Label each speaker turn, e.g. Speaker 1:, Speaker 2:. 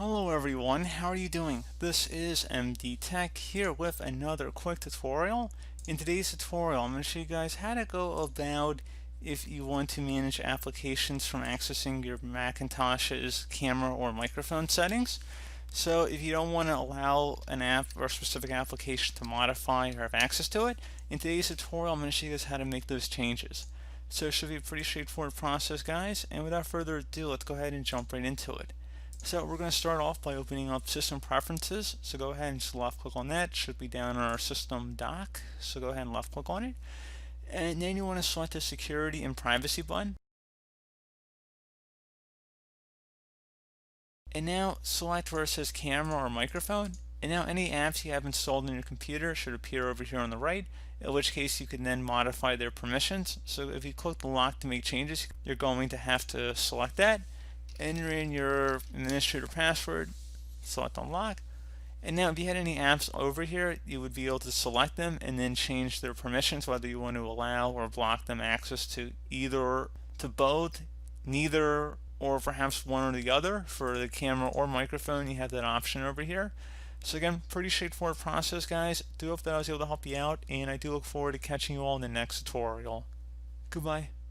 Speaker 1: Hello everyone, how are you doing? This is MD Tech here with another quick tutorial. In today's tutorial, I'm going to show you guys how to go about if you want to manage applications from accessing your Macintosh's camera or microphone settings. So if you don't want to allow an app or a specific application to modify or have access to it, in today's tutorial I'm going to show you guys how to make those changes. So it should be a pretty straightforward process, guys, and without further ado, let's go ahead and jump right into it. So we're going to start off by opening up System Preferences. So go ahead and just left click on that. It should be down on our System dock. So go ahead and left click on it. And then you want to select the Security and Privacy button. And now select where it says Camera or Microphone. And now any apps you have installed on your computer should appear over here on the right, in which case you can then modify their permissions. So if you click the lock to make changes, you're going to have to select that. Enter in your administrator password, select unlock, and now if you had any apps over here, you would be able to select them and then change their permissions, whether you want to allow or block them access to both, neither, or perhaps one or the other. For the camera or microphone, you have that option over here. So again, pretty straightforward process, guys. Do hope that I was able to help you out, and I do look forward to catching you all in the next tutorial. Goodbye.